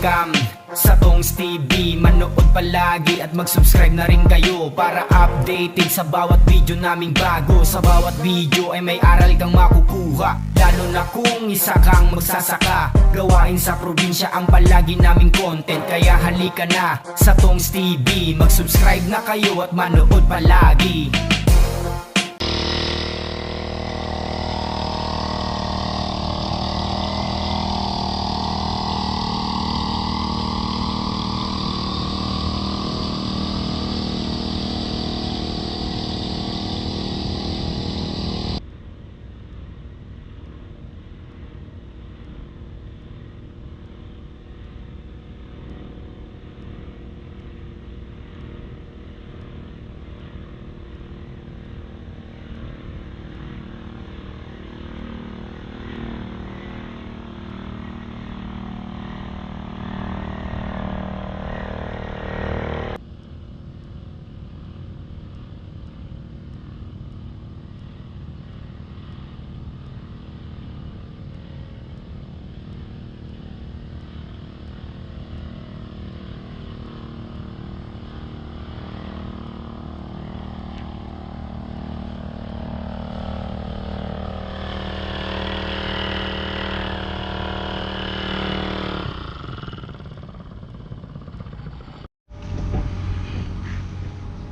welcome sa Tongs TV. Manood palagi at mag-subscribe na rin kayo para updated sa bawat video naming bago. Sa bawat video ay may aral kang makukuha, lalo na kung isa kang magsasaka. Gawain sa probinsya ang palagi naming content, kaya halika na sa Tongs TV. Mag-subscribe na kayo at manood palagi.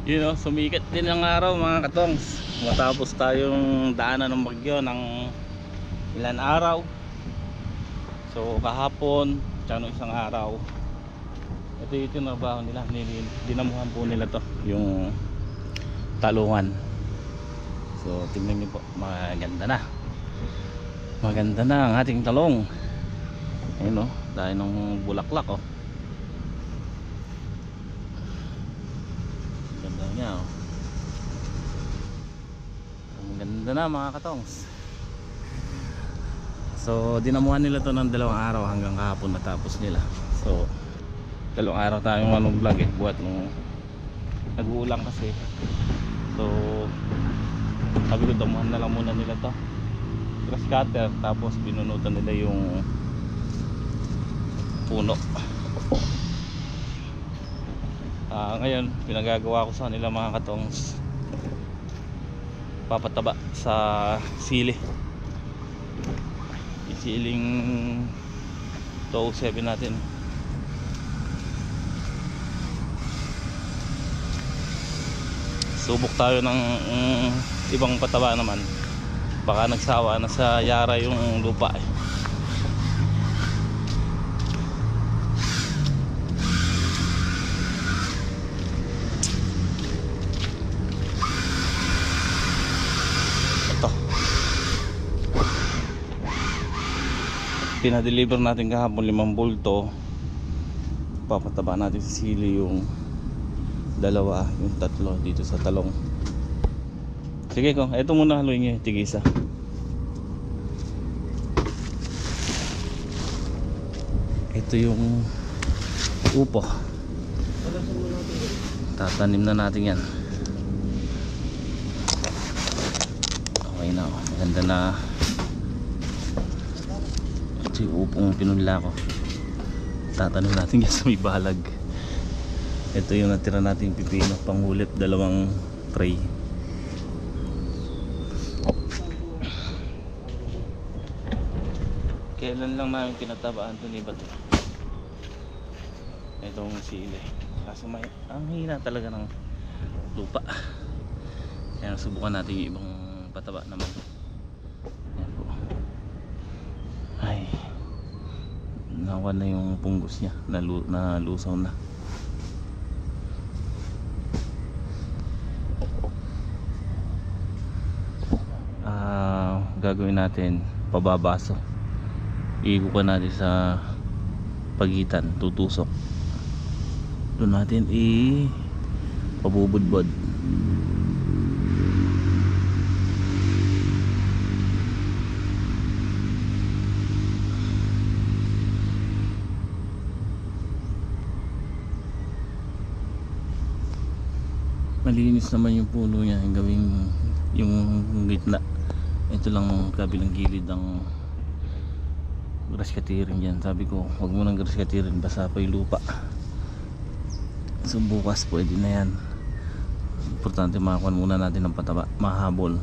Yun o, sumikat din ang araw mga katongs. Matapos tayong daanan ng bagyo ng ilan araw. So kahapon, tsaka nung isang araw, ito yung tinrabaho nila. Dinamuhan po nila to, yung talungan. So tingnan nyo po, maganda na. Maganda na ang ating talong. Ayun o, dahil ng bulaklak o. Ganda oh. Ang ganda na mga katongs. So dinamuhan nila to ng 2 araw hanggang kahapon matapos nila. So 2 araw tayong vlog buhat nung nag-uulang kasi. So sabi ko damuhan na lang muna nila to, grass cutter, tapos binunutan nila yung puno. Ngayon pinagagawa ko sa kanila mga katongs, papataba sa sili, isiling 207 natin. Subok tayo ng ibang pataba naman, baka nagsawa na sa yara yung lupa eh. Pinadeliver natin kahapon 5 bulto. Papataba natin sa sili yung 2, yung 3 dito sa talong. Sige ko, eto muna haluin nyo, tigisa. Ito yung upo. Tatanim na natin yan. Okay na, maganda na. Yung upong pinunla ko, tatanim natin yan sa may balag. Ito yung natira nating pipino, panghulit, 2 tray. Kailan lang namin tinatabaan ito ni Bato itong sili, kaso may ang hina talaga ng lupa, kaya subukan natin yung ibang pataba naman. Yan po. Ay, nawan na yung punggos niya, nalusaw na. Gagawin natin pababaso, iikukan natin sa pagitan, tutusok doon natin pabubudbod. Malinis naman yung puno niya, gawing yung gitna. Ito lang ang kabilang gilid ang grass cutting dyan. Sabi ko huwag mo nang grass cutting, basa pa yung lupa. So bukas pwede na yan. Importante makakuha muna natin ng pataba, mahabol.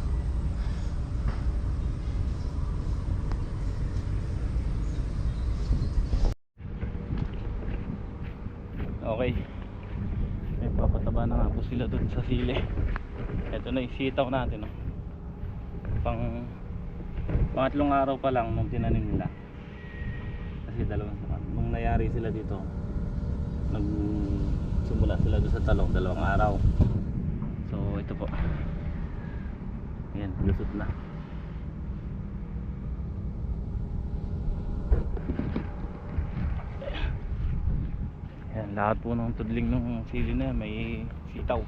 Okay, may papataba na nga po sila dun sa sili. Ito na yung sitaw natin, oh. Pangatlong araw pa lang nung tinanim nila. Kasi nung nayari sila dito, nagsimula sila doon sa talong, 2 araw. So ito po, ayan, lusot na. Ayan, lahat po ng tudling ng sili na may sitaw.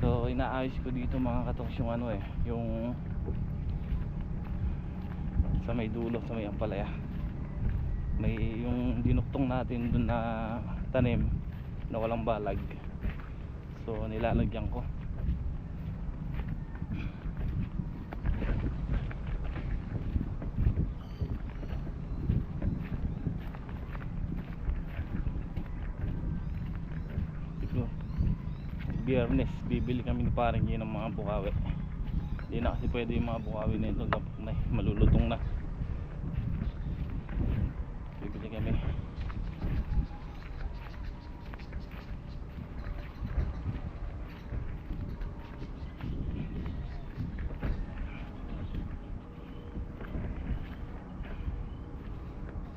So inaayos ko dito mga katongs yung yung sa may dulo, sa may ampalaya. May yung dinuktong natin dun na tanim na walang balag. So nilalagyan ko. Biyernes bibili kami ni parang yun ng mga bukawi. Hindi na kasi pwede yung mga bukawi na ito, malulutong na. Bibili kami.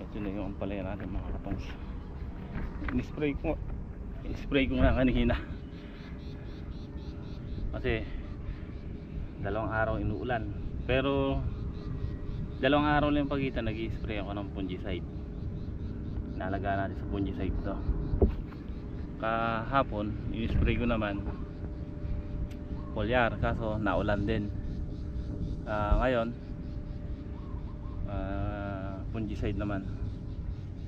Ito na yung ampalaya natin mga katongs. Spray ko nga kanina kasi 2 araw inuulan, pero 2 araw lang yung pagitan, nag-i-spray ako ng fungicide. Nalagaan natin sa fungicide to. Kahapon i-spray ko naman foliar, kaso naulan din. Ngayon fungicide naman,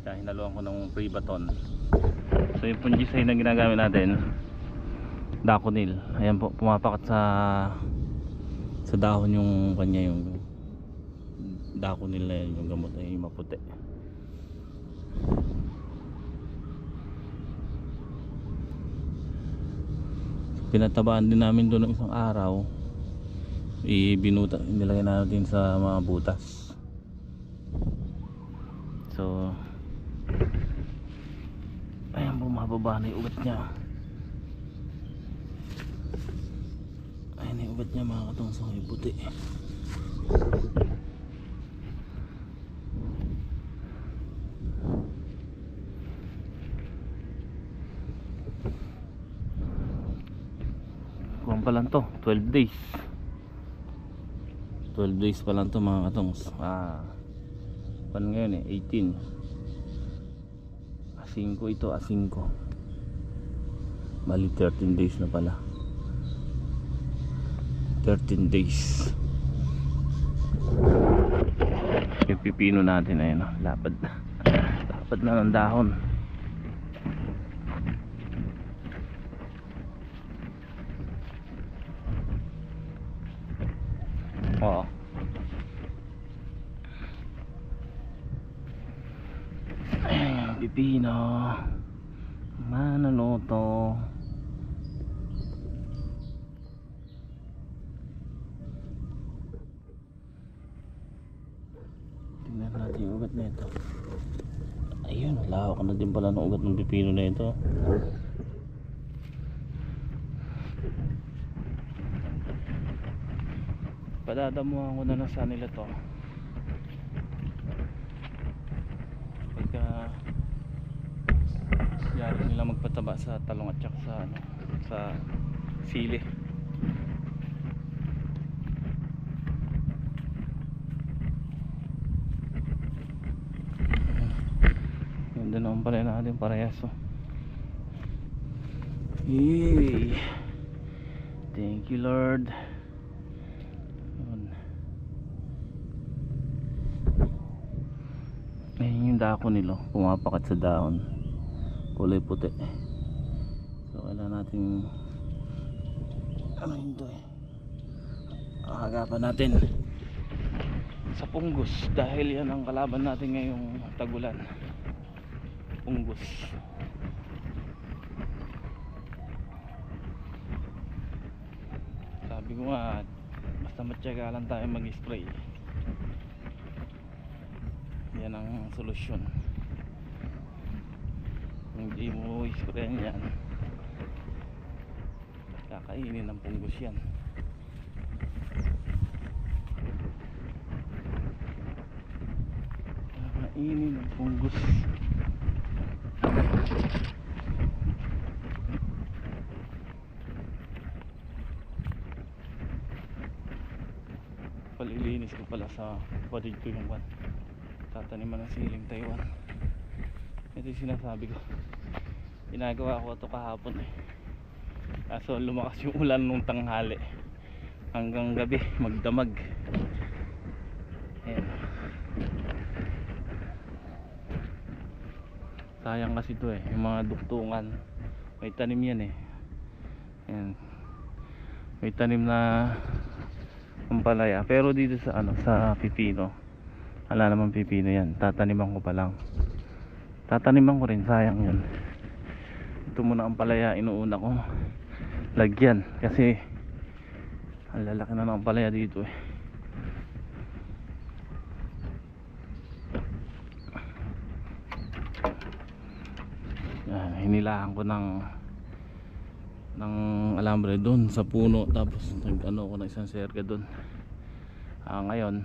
kaya hinaluan ko ng Privaton. So yung fungicide na ginagamit natin, Daconil. Ayan po, pumapakat sa dahon yung kanya, yung Daconil na yan, yung gamot ay maputi. Pinatabaan din namin doon ng isang araw, ibinuta, nilagay natin sa mga butas. So ayan, bumababa na yung ugat niya. Ayan yung ugat niya mga katongs, yung puti. Kuwan pa lang to, 12 days. 12 days pa lang to mga katongs. Pan ngayon 18. A5 ito, A5. Bali 13 days na pala. 13 days. Yung pipino natin ayun, lapad na ng dahon. Oo. Ayan, pipino mananoto. Tingnan natin yung ugat na ito. Ayun, lawak na din pala ng ugat ng pipino na ito. Padadamuhan ko na lang sa nila to. Pagka yari nila magpataba sa talong at saka sa sili. Ganda naman pala natin parehas, oh. Yay! Thank you Lord. Ayan yung dako nilo, pumapakat sa dahon, kulay puti. So kailangan natin ano yun to, hagapan natin. sa punggos dahil yan ang kalaban natin ngayong tagulan. Punggos. Sabi ko nga, basta matyaga lang tayo mag-spray, yan ang solusyon. Kung hindi mo sprayan yan, kakainin ng punggos yan. Kakainin ng punggos. Palilinis ko pala sa padig ko yung tataniman ng siling Taiwan. Ito yung sinasabi ko, ginagawa ko ito kahapon kaso lumakas yung ulan nung tanghali hanggang gabi magdamag. Ayan. Sayang kasi ito yung mga duktungan may tanim yan Ayan. May tanim na ampalaya, pero dito sa sa pipino wala namang pipino yan, tataniman ko pa lang. Tataniman ko rin, sayang yun. Ito muna ampalaya, inuuna ko lagyan kasi ang lalaki na ng ampalaya dito Yan, hinilahan ko ng alambre doon sa puno, tapos nag-ano ko ng isang serga doon. Ngayon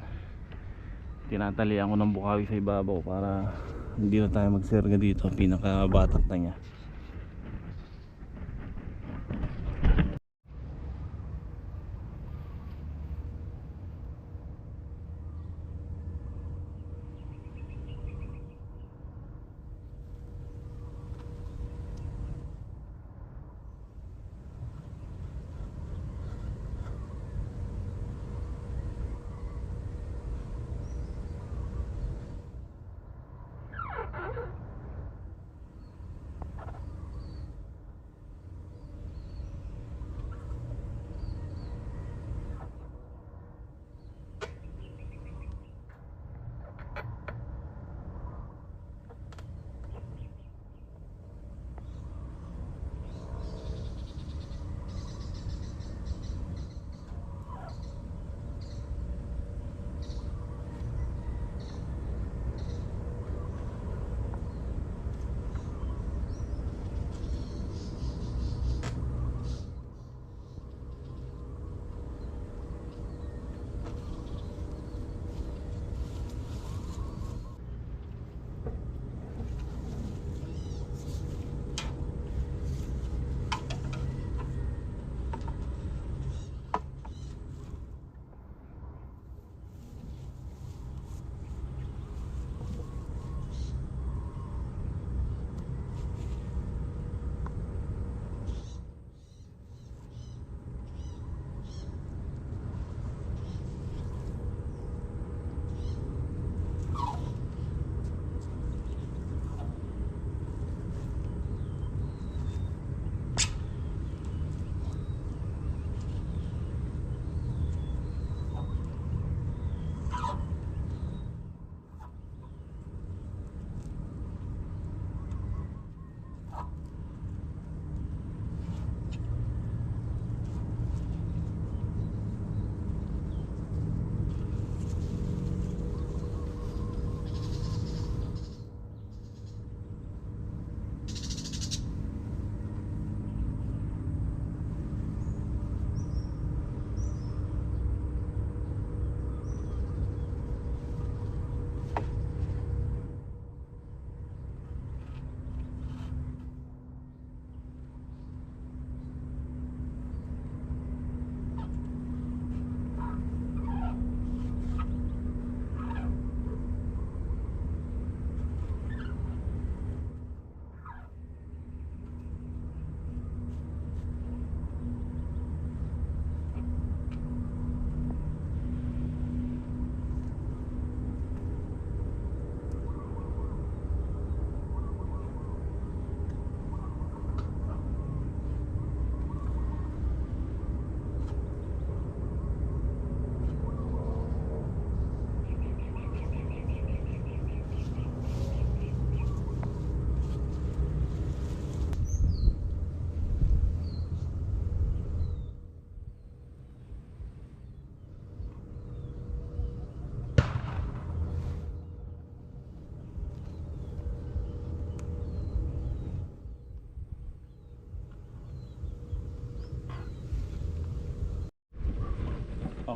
tinatalian ko ng bukawi sa ibabaw para hindi na tayo magserga dito, pinakabatak na niya.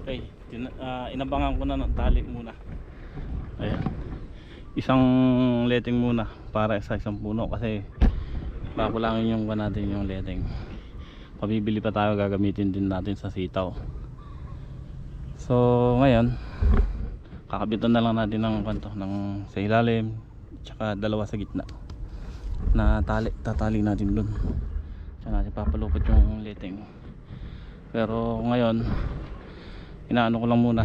Okay, inabangan ko na ng tali muna. Ayan, isang letting muna para sa isang puno kasi bakulangin yung natin yung letting. Pabibili pa tayo, gagamitin din natin sa sitaw. So ngayon kakabitan na lang natin ng kanto ng sa ilalim tsaka dalawa sa gitna na tatali natin dun. Tsaka natin papalupot yung letting. Pero ngayon inaano ko lang muna,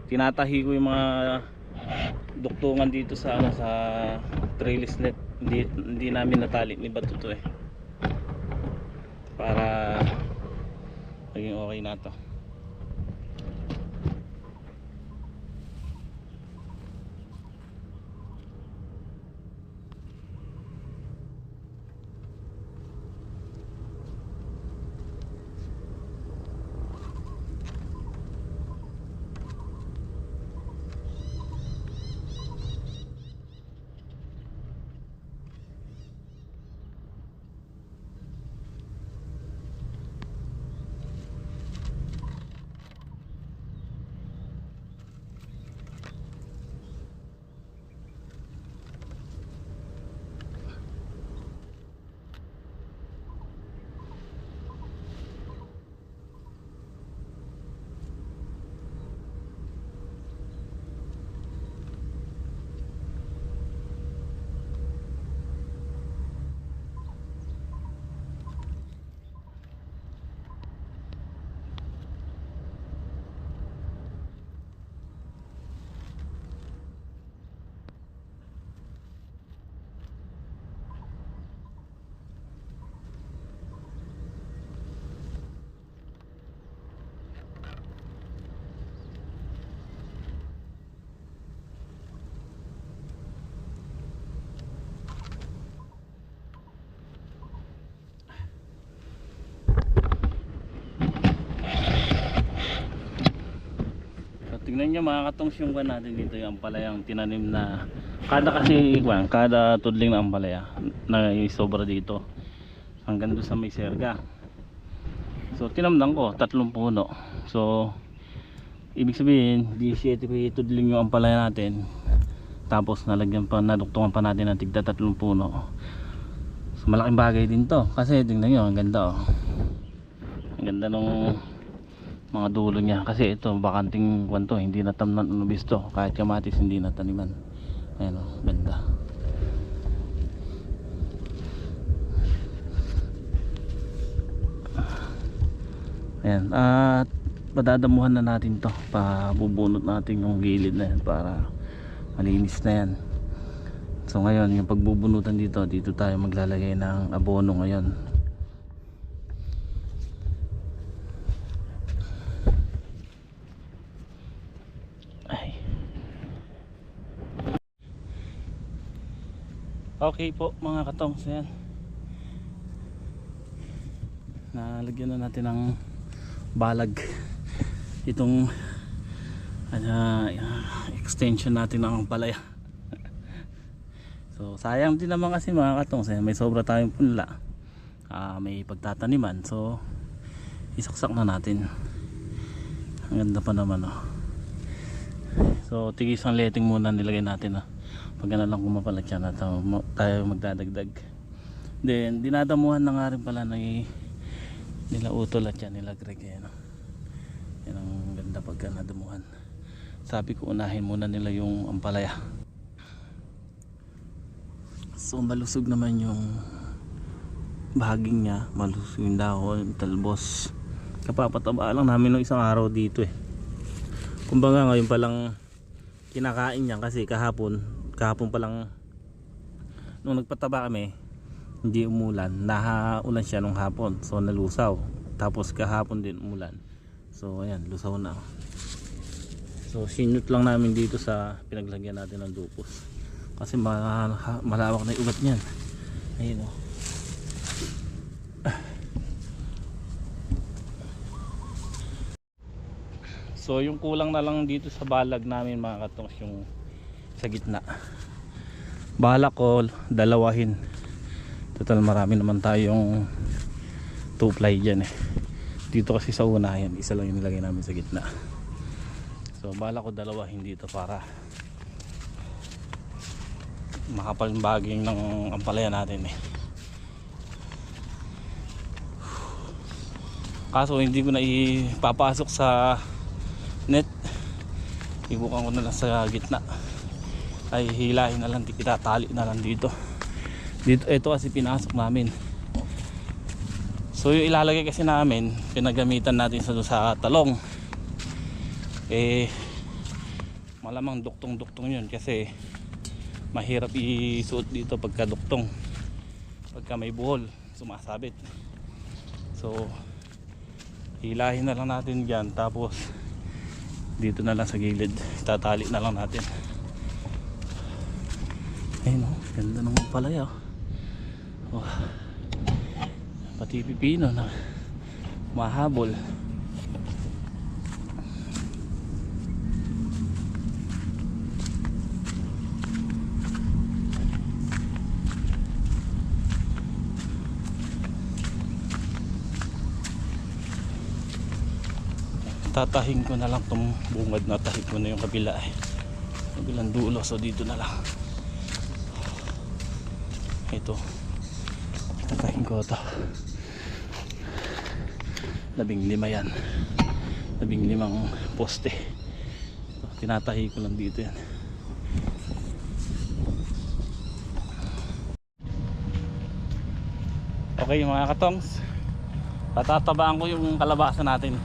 tinatahi ko yung mga duktungan dito sa sa trellis net. Hindi namin natali ni bato to para maging okay na to. Tingnan nyo mga katongs yung natin dito, yung ampalayang tinanim na kada tudling na ampalaya na sobra dito hanggang doon sa may serga. So tinamnan ko 3 puno. So ibig sabihin 17 tudling yung ampalaya natin, tapos naduktungan pa natin ng tigda 3 puno. So malaking bagay din to kasi tingnan nyo ang ganda ang ganda nung mga dulo niya kasi ito bakanting kwanto, hindi natamnan unubisto, kahit kamatis hindi nataniman. Ayan ganda. Ayan, at padadamuhan na natin to, pabubunot natin yung gilid na yan para malinis na yan. So ngayon yung pagbubunutan dito tayo maglalagay ng abono ngayon. Okay po mga katongs, yan nalagyan na natin ng balag itong extension natin ng palaya. So sayang din naman kasi mga katongs, may sobra tayong punla, may pagtataniman, so isaksak na natin. Ang ganda pa naman So tigis ang letting muna nilagay natin pag lang kumapalat siya na tayo magdadagdag. Then dinadamuhan na nga rin pala nila utol at yan nila Greg. Yan ang ganda pagka nadamuhan. Sabi ko unahin muna nila yung ampalaya. So malusog naman yung bahaging niya, malusog yung dahon, talbos. Kapapataba lang namin ng isang araw dito kumbaga ngayon palang kinakain niya kasi kahapon pa lang nung nagpataba kami hindi umulan, nahaulan siya nung hapon, so nalusaw, tapos kahapon din umulan, so ayan lusaw na. So sinut lang namin dito sa pinaglagyan natin ng dupos kasi malawak na yung ugat niyan. Ayun So yung kulang na lang dito sa balag namin mga katongs, yung sa gitna. Balak ko dalawahin. Total marami naman tayong 2 ply dyan Dito kasi sa unahan, isa lang yung nilagay namin sa gitna. So bala ko dalawa, hindi ito para makapal yung baging ng ampalaya natin eh. Kaso hindi ko na ipapasok sa net, ibukan ko na lang sa gitna, ay hilahin na lang, itatali na lang dito. Ito kasi pinasok namin. So yung ilalagay kasi namin, pinagamitan natin sa talong, eh malamang duktong-duktong yun kasi mahirap isuot dito pagka duktong, pagka may buhol sumasabit. So hilahin na lang natin dyan, tapos dito na lang sa gilid tatali na lang natin. Ayun o, ganda naman palaya oh. Pati pipino na mahabol. Tatahin ko na lang itong bungad na, tahin ko na yung kabila eh, kabilang dulo. So dito na lang ito, tatahin ko ito. 15 yan, 15 poste. So, tinatahi ko lang dito yan. Okay mga katongs, patatabaan ko yung kalabasa natin.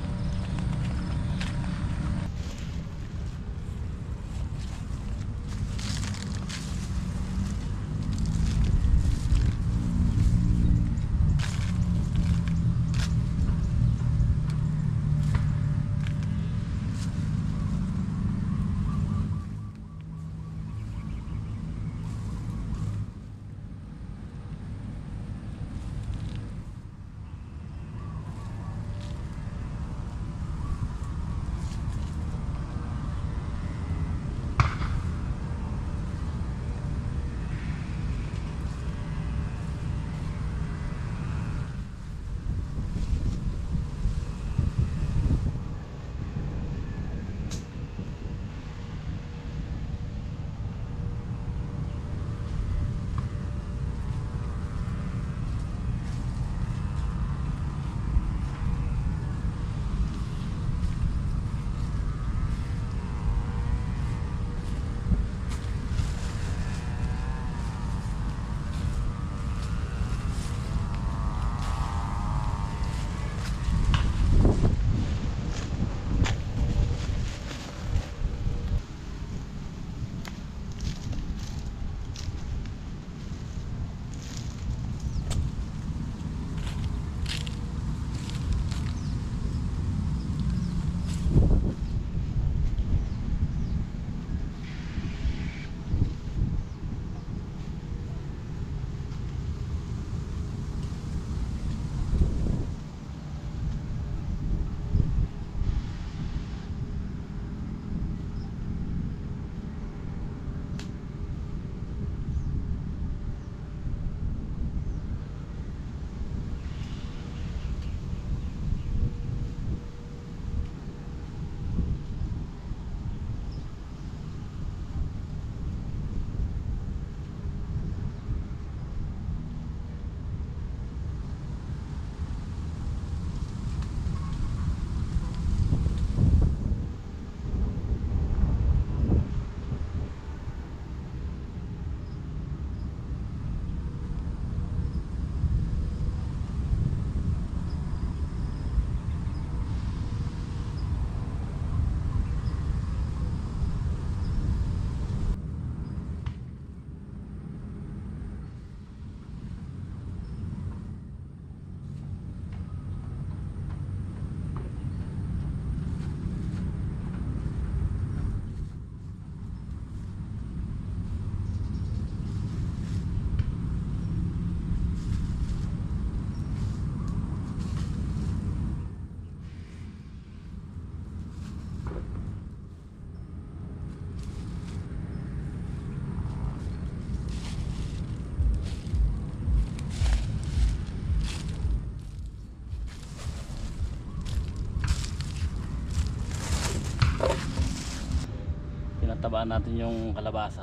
pinatabaan natin yung kalabasa.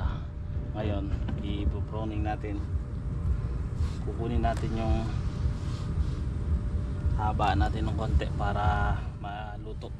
Ngayon i-pruning natin, kukunin natin yung haba natin ng konti para maluto.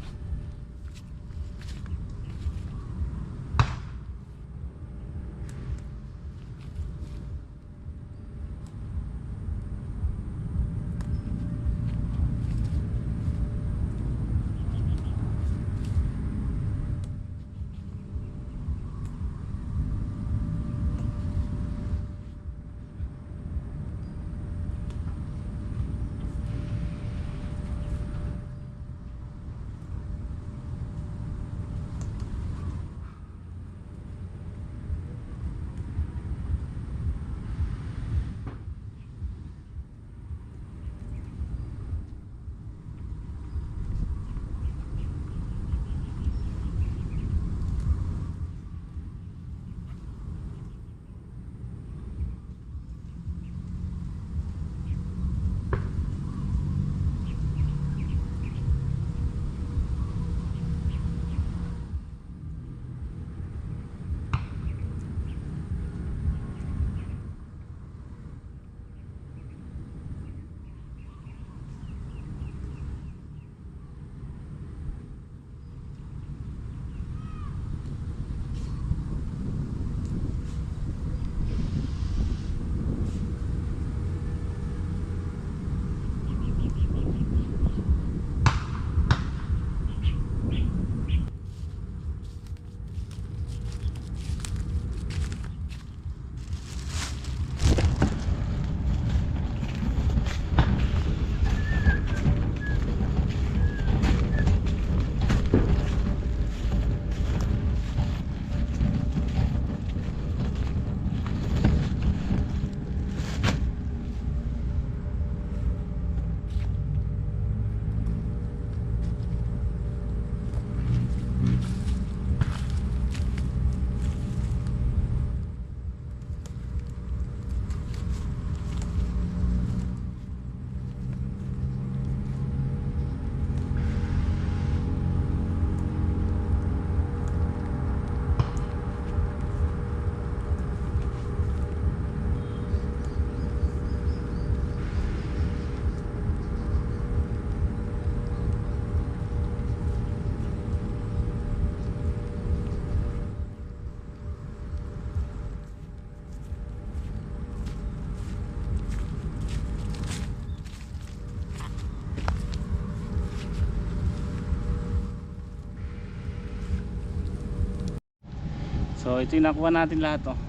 So ito yung nakuha natin lahat, oh.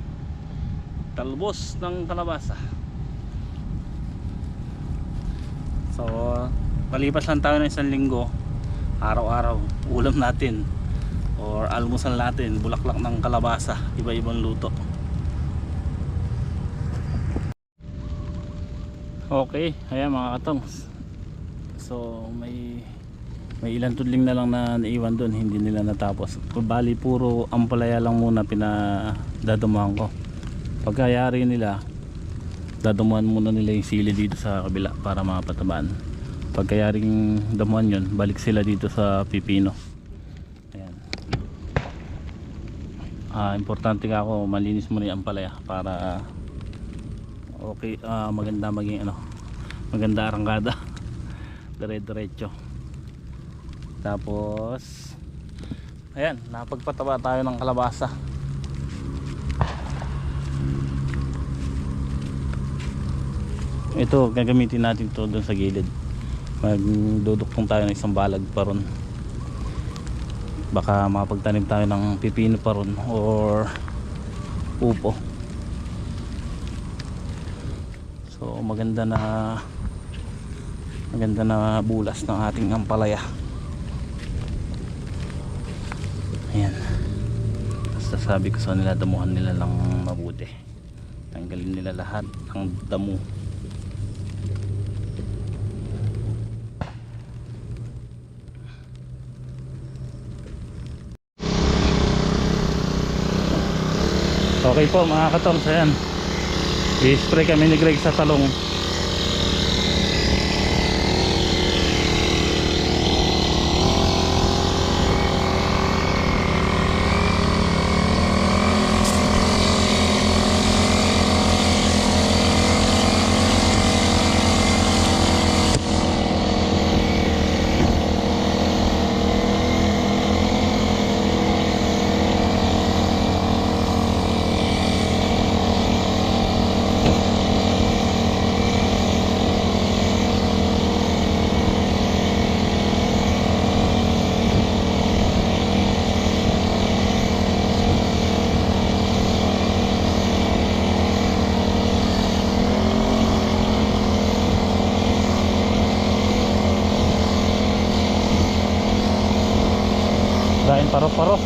Talbos ng kalabasa. So palipas lang tayo ng isang linggo, araw-araw ulam natin or almusal natin bulaklak ng kalabasa, iba-ibang luto. Okay, ayan mga katongs. So may ilang tudling na lang na naiwan doon, hindi nila natapos. Bali puro ampalaya lang muna pinadadumuhan ko. Pagkayari nila, dadumuhan muna nila yung sili dito sa kabila para mapatabaan. Pagkayaring damuhan yun, balik sila dito sa pipino. Ayan. Importante ka ako malinis muna yung ampalaya para okay, maganda maging maganda arangkada. Dire-diretso. Tapos ayan, napagpataba tayo ng kalabasa. Ito gagamitin natin to doon sa gilid. Magduduktong tayo ng isang balag pa ron. Baka makapagtanim tayo ng pipino pa ron or upo. So maganda na bulas ng ating ampalaya. Ayan. Basta sabi ko sa nila, damuhan nila lang mabuti. Tanggalin nila lahat ng damo. Okay po mga katongs, ayan. I-spray kami ni Greg sa talong. Paro-paro.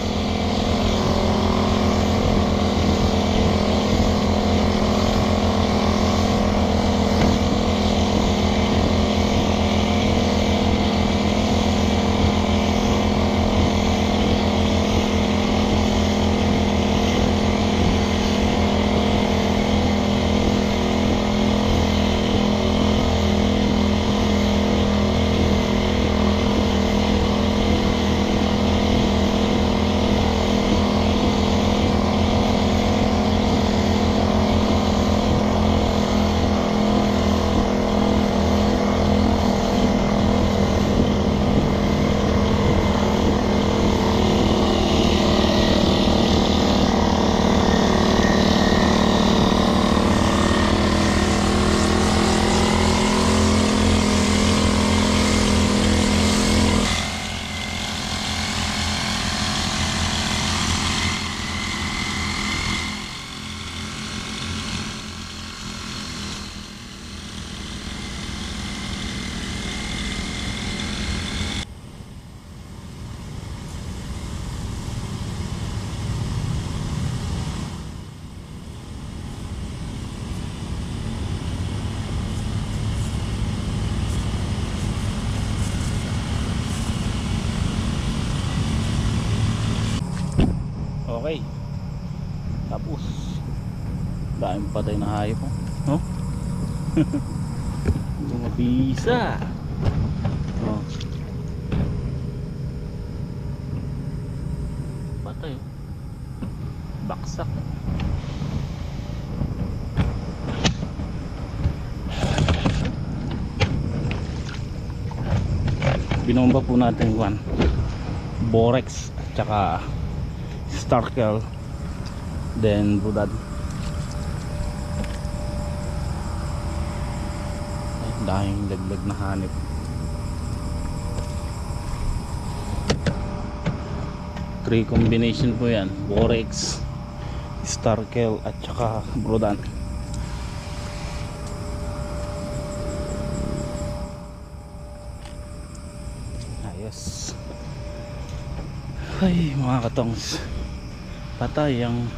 Okay. Tapos daming patay na hayop, no? Mga bisa. Oh. Patay, oh. Baksak. Binomba po natin yung borex at saka starkel, then brudad. Ay, dahing laglag na hanip. Three combination po yan: borex, starkel at saka brudan. Ayos. Ay mga katongs, patay ang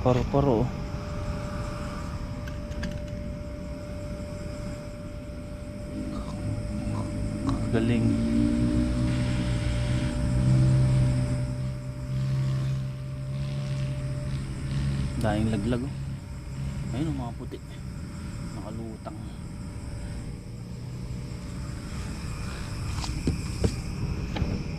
paro-paro. Galing. Daing laglag, oh. Ayun ang mga puti nakalutang.